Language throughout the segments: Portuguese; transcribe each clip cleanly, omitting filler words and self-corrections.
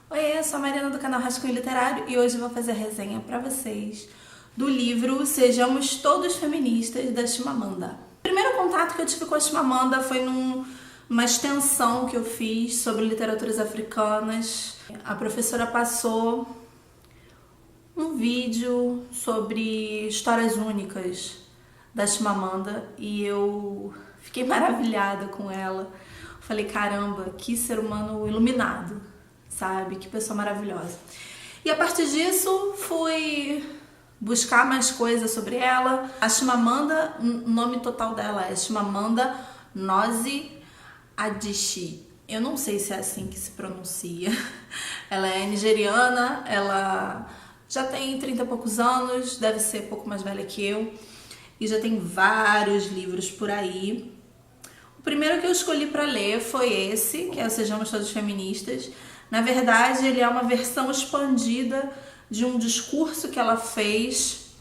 Oi, eu sou a Mariana do canal Rascunho Literário e hoje eu vou fazer a resenha pra vocês do livro Sejamos Todos Feministas, da Chimamanda. O primeiro contato que eu tive com a Chimamanda foi numa extensão que eu fiz sobre literaturas africanas. A professora passou um vídeo sobre histórias únicas da Chimamanda e eu fiquei maravilhada com ela. Falei, caramba, que ser humano iluminado, sabe? Que pessoa maravilhosa. E a partir disso, fui buscar mais coisas sobre ela. A Chimamanda, o nome total dela é Chimamanda Ngozi Adichie. Eu não sei se é assim que se pronuncia. Ela é nigeriana, ela já tem 30 e poucos anos, deve ser um pouco mais velha que eu. E já tem vários livros por aí. O primeiro que eu escolhi para ler foi esse, que é Sejamos Todos Feministas. Na verdade, ele é uma versão expandida de um discurso que ela fez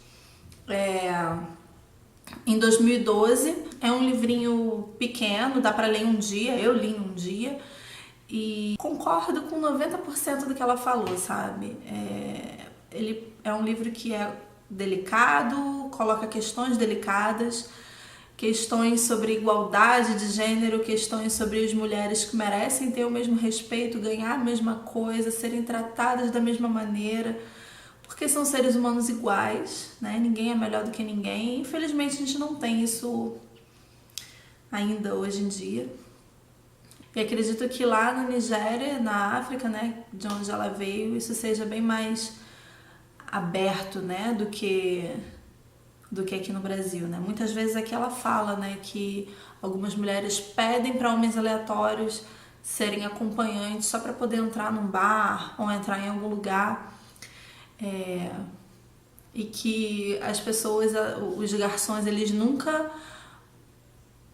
em 2012. É um livrinho pequeno, dá para ler em um dia, eu li em um dia. E concordo com 90% do que ela falou, sabe? Ele é um livro que é delicado, coloca questões delicadas, questões sobre igualdade de gênero, questões sobre as mulheres que merecem ter o mesmo respeito, ganhar a mesma coisa, serem tratadas da mesma maneira, porque são seres humanos iguais, né? Ninguém é melhor do que ninguém. Infelizmente a gente não tem isso ainda hoje em dia. E acredito que lá na Nigéria, na África, né, de onde ela veio, isso seja bem mais aberto, né, do que aqui no Brasil, né? Muitas vezes aqui ela fala, né, que algumas mulheres pedem para homens aleatórios serem acompanhantes só para poder entrar num bar ou entrar em algum lugar, e que as pessoas, os garçons, eles nunca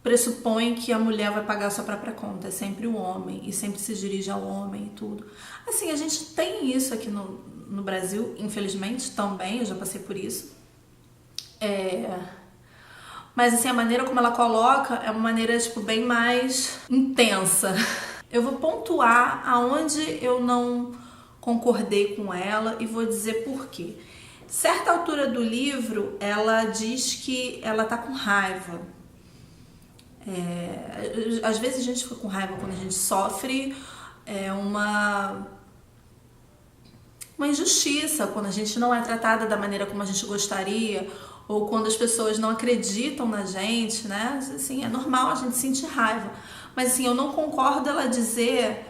pressupõem que a mulher vai pagar a sua própria conta, é sempre o homem e sempre se dirige ao homem e tudo. Assim, a gente tem isso aqui no Brasil, infelizmente, também, eu já passei por isso. Mas assim, a maneira como ela coloca é uma maneira tipo, bem mais intensa. Eu vou pontuar aonde eu não concordei com ela e vou dizer por quê. Certa altura do livro, ela diz que ela tá com raiva. Às vezes a gente fica com raiva quando a gente sofre uma injustiça, quando a gente não é tratada da maneira como a gente gostaria, ou quando as pessoas não acreditam na gente, né? Assim, é normal a gente sentir raiva. Mas assim, eu não concordo ela dizer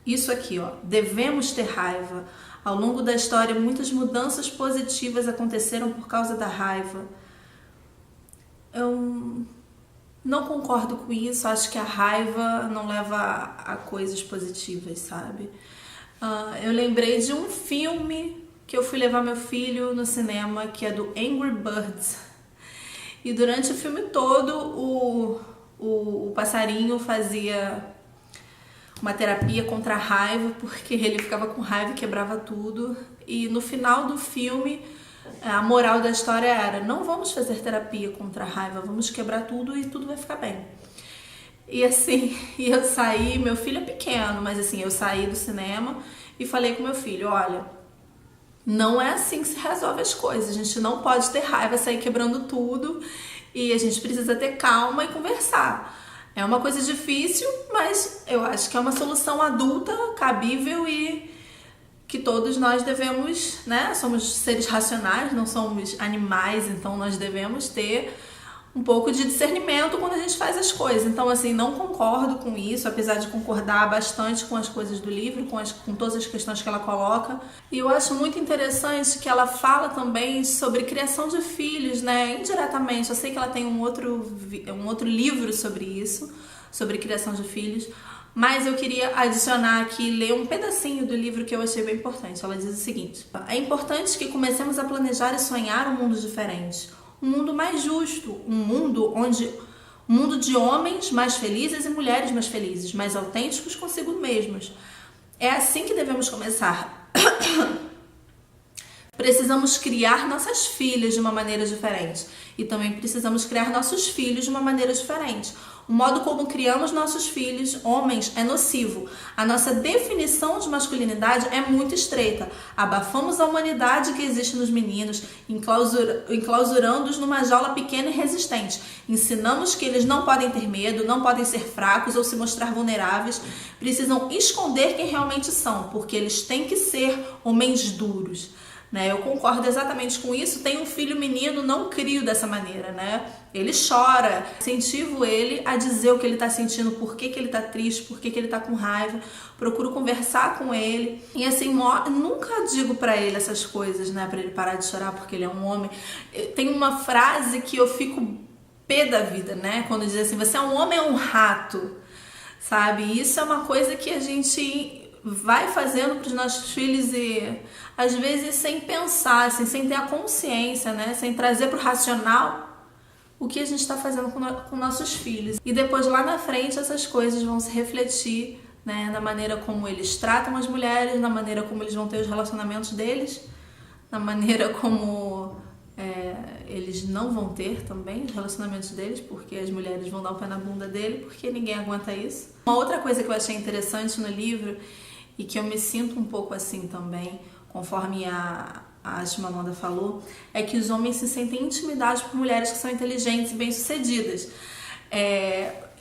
isso aqui, ó. Devemos ter raiva. Ao longo da história, muitas mudanças positivas aconteceram por causa da raiva. Eu não concordo com isso. Acho que a raiva não leva a coisas positivas, sabe? Eu lembrei de um filme que eu fui levar meu filho no cinema, que é do Angry Birds. E durante o filme todo, o passarinho fazia uma terapia contra a raiva, porque ele ficava com raiva e quebrava tudo. E no final do filme, a moral da história era: não vamos fazer terapia contra a raiva, vamos quebrar tudo e tudo vai ficar bem. E assim, eu saí, meu filho é pequeno, mas assim, eu saí do cinema e falei com meu filho: olha, não é assim que se resolve as coisas, a gente não pode ter raiva, sair quebrando tudo, e a gente precisa ter calma e conversar. É uma coisa difícil, mas eu acho que é uma solução adulta, cabível e que todos nós devemos, né? Somos seres racionais, não somos animais, então nós devemos ter um pouco de discernimento quando a gente faz as coisas. Então, assim, não concordo com isso, apesar de concordar bastante com as coisas do livro, com todas as questões que ela coloca. E eu acho muito interessante que ela fala também sobre criação de filhos, né? Indiretamente. Eu sei que ela tem um outro livro sobre isso, sobre criação de filhos, mas eu queria adicionar aqui, ler um pedacinho do livro que eu achei bem importante. Ela diz o seguinte: é importante que comecemos a planejar e sonhar um mundo diferente. Um mundo mais justo, um mundo de homens mais felizes e mulheres mais felizes, mais autênticos consigo mesmos. É assim que devemos começar. Precisamos criar nossas filhas de uma maneira diferente e também precisamos criar nossos filhos de uma maneira diferente. O modo como criamos nossos filhos, homens, é nocivo. A nossa definição de masculinidade é muito estreita. Abafamos a humanidade que existe nos meninos, enclausurando-os numa jaula pequena e resistente. Ensinamos que eles não podem ter medo, não podem ser fracos ou se mostrar vulneráveis. Precisam esconder quem realmente são, porque eles têm que ser homens duros. Eu concordo exatamente com isso. Tenho um filho menino, não crio dessa maneira, Ele chora, incentivo ele a dizer o que ele está sentindo, por que ele está triste, por que ele está com raiva, procuro conversar com ele e assim, nunca digo para ele essas coisas, para ele parar de chorar porque ele é um homem. Tem uma frase que eu fico pé da vida, quando diz assim, você é um homem ou um rato, sabe? Isso é uma coisa que a gente vai fazendo para os nossos filhos e às vezes sem pensar, assim, sem ter a consciência, sem trazer para o racional o que a gente está fazendo com nossos filhos. E depois lá na frente essas coisas vão se refletir na maneira como eles tratam as mulheres, na maneira como eles vão ter os relacionamentos deles, na maneira como eles não vão ter também os relacionamentos deles, porque as mulheres vão dar o pé na bunda dele, porque ninguém aguenta isso. Uma outra coisa que eu achei interessante no livro e que eu me sinto um pouco assim também, conforme a Chimamanda falou, é que os homens se sentem intimidados por mulheres que são inteligentes e bem-sucedidas.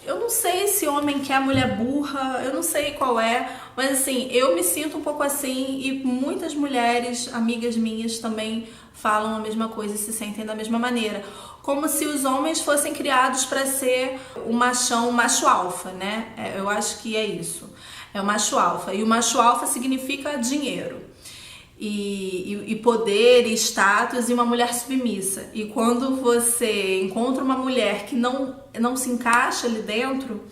Eu não sei se homem quer a mulher burra, eu não sei qual é, mas assim, eu me sinto um pouco assim e muitas mulheres, amigas minhas também falam a mesma coisa e se sentem da mesma maneira. Como se os homens fossem criados para ser o machão, o macho alfa, eu acho que é isso. É o macho alfa. E o macho alfa significa dinheiro. E poder, e status, e uma mulher submissa. E quando você encontra uma mulher que não se encaixa ali dentro,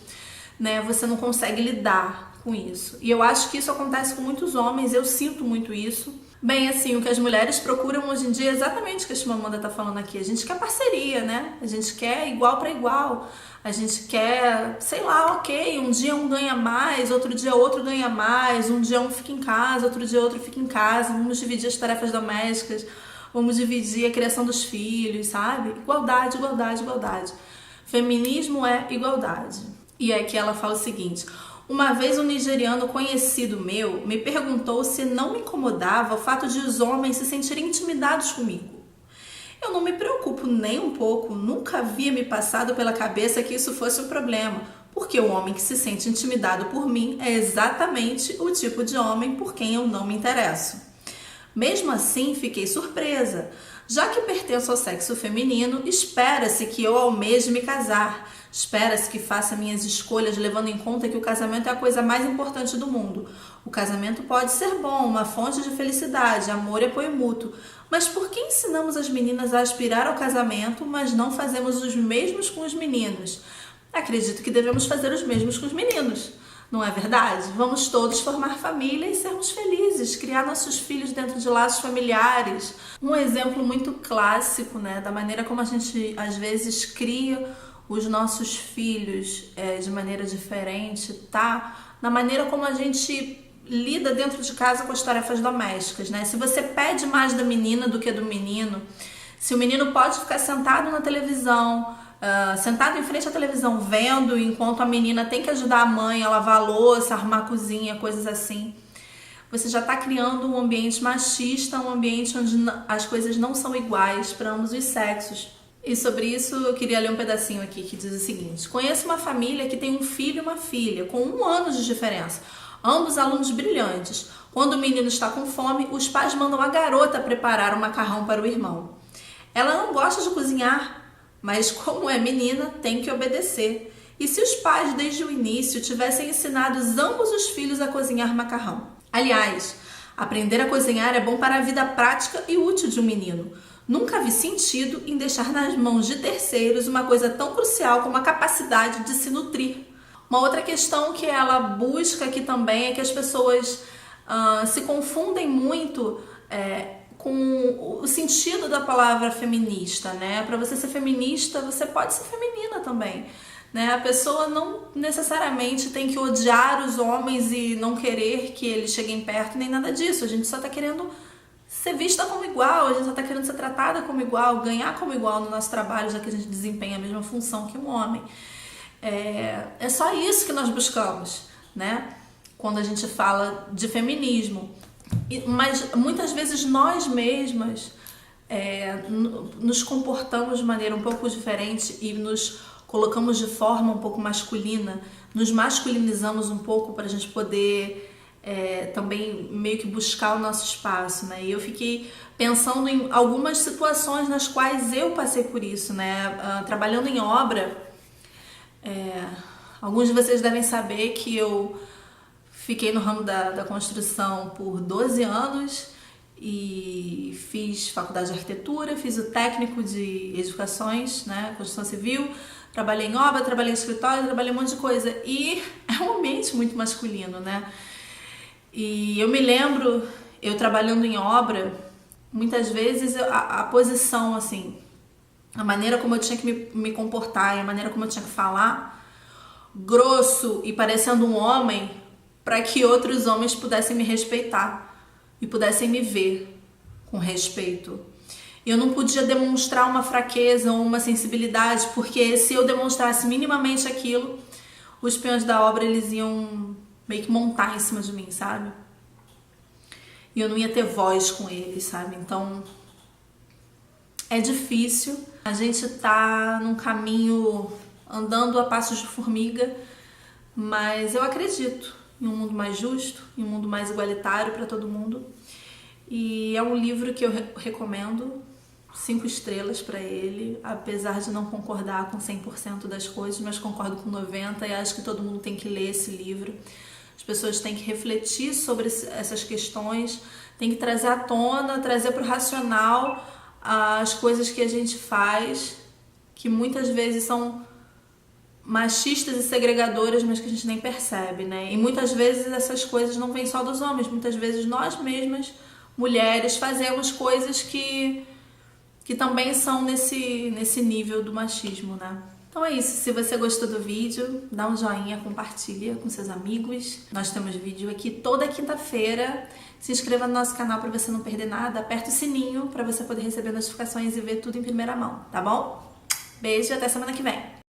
você não consegue lidar com isso. E eu acho que isso acontece com muitos homens, eu sinto muito isso. Bem, assim, o que as mulheres procuram hoje em dia é exatamente o que a Chimamanda está falando aqui. A gente quer parceria, A gente quer igual para igual. A gente quer, sei lá, ok, um dia um ganha mais, outro dia outro ganha mais, um dia um fica em casa, outro dia outro fica em casa, vamos dividir as tarefas domésticas, vamos dividir a criação dos filhos, sabe? Igualdade, igualdade, igualdade. Feminismo é igualdade. E aqui ela fala o seguinte: uma vez um nigeriano conhecido meu me perguntou se não me incomodava o fato de os homens se sentirem intimidados comigo. Eu não me preocupo nem um pouco, nunca havia me passado pela cabeça que isso fosse um problema, porque o homem que se sente intimidado por mim é exatamente o tipo de homem por quem eu não me interesso. Mesmo assim, fiquei surpresa. Já que pertenço ao sexo feminino, espera-se que eu almeje me casar. Espera-se que faça minhas escolhas levando em conta que o casamento é a coisa mais importante do mundo. O casamento pode ser bom, uma fonte de felicidade, amor e apoio mútuo. Mas por que ensinamos as meninas a aspirar ao casamento, mas não fazemos os mesmos com os meninos? Acredito que devemos fazer os mesmos com os meninos. Não é verdade? Vamos todos formar família e sermos felizes, criar nossos filhos dentro de laços familiares. Um exemplo muito clássico, da maneira como a gente às vezes cria os nossos filhos de maneira diferente, tá? Na maneira como a gente lida dentro de casa com as tarefas domésticas, Se você pede mais da menina do que do menino, se o menino pode ficar sentado na televisão, sentado em frente à televisão vendo, enquanto a menina tem que ajudar a mãe a lavar a louça, arrumar a cozinha, coisas assim, você já está criando um ambiente machista, um ambiente onde as coisas não são iguais para ambos os sexos. E sobre isso eu queria ler um pedacinho aqui que diz o seguinte: conheço uma família que tem um filho e uma filha, com 1 ano de diferença, ambos alunos brilhantes. Quando o menino está com fome, os pais mandam a garota preparar um macarrão para o irmão. Ela não gosta de cozinhar, mas como é menina, tem que obedecer. E se os pais, desde o início, tivessem ensinado ambos os filhos a cozinhar macarrão? Aliás, aprender a cozinhar é bom para a vida prática e útil de um menino. Nunca vi sentido em deixar nas mãos de terceiros uma coisa tão crucial como a capacidade de se nutrir. Uma outra questão que ela busca aqui também é que as pessoas se confundem muito com o sentido da palavra feminista, Para você ser feminista, você pode ser feminina também, A pessoa não necessariamente tem que odiar os homens e não querer que eles cheguem perto, nem nada disso. A gente só está querendo ser vista como igual, a gente só está querendo ser tratada como igual, ganhar como igual no nosso trabalho, já que a gente desempenha a mesma função que um homem. É só isso que nós buscamos, né? Quando a gente fala de feminismo. Mas muitas vezes nós mesmas nos comportamos de maneira um pouco diferente e nos colocamos de forma um pouco masculina, nos masculinizamos um pouco para a gente poder também meio que buscar o nosso espaço, né? E eu fiquei pensando em algumas situações nas quais eu passei por isso, né? Trabalhando em obra, alguns de vocês devem saber que eu fiquei no ramo da construção por 12 anos e fiz faculdade de arquitetura, fiz o técnico de edificações, né, construção civil, trabalhei em obra, trabalhei em escritório, trabalhei um monte de coisa e é um ambiente muito masculino, né? E eu me lembro, eu trabalhando em obra, muitas vezes a posição, assim, a maneira como eu tinha que me comportar e a maneira como eu tinha que falar, grosso e parecendo um homem, para que outros homens pudessem me respeitar e pudessem me ver com respeito. Eu não podia demonstrar uma fraqueza ou uma sensibilidade, porque se eu demonstrasse minimamente aquilo, os peões da obra eles iam meio que montar em cima de mim, sabe? E eu não ia ter voz com eles, sabe? Então é difícil. A gente tá num caminho andando a passos de formiga, mas eu acredito em um mundo mais justo, em um mundo mais igualitário para todo mundo. E é um livro que eu recomendo, 5 estrelas para ele, apesar de não concordar com 100% das coisas, mas concordo com 90% e acho que todo mundo tem que ler esse livro. As pessoas têm que refletir sobre essas questões, têm que trazer à tona, trazer para o racional as coisas que a gente faz, que muitas vezes são machistas e segregadoras, mas que a gente nem percebe, né? E muitas vezes essas coisas não vêm só dos homens, muitas vezes nós mesmas, mulheres, fazemos coisas que também são nesse nível do machismo, né? Então é isso, se você gostou do vídeo, dá um joinha, compartilha com seus amigos. Nós temos vídeo aqui toda quinta-feira. Se inscreva no nosso canal para você não perder nada, aperta o sininho para você poder receber notificações e ver tudo em primeira mão, tá bom? Beijo e até semana que vem!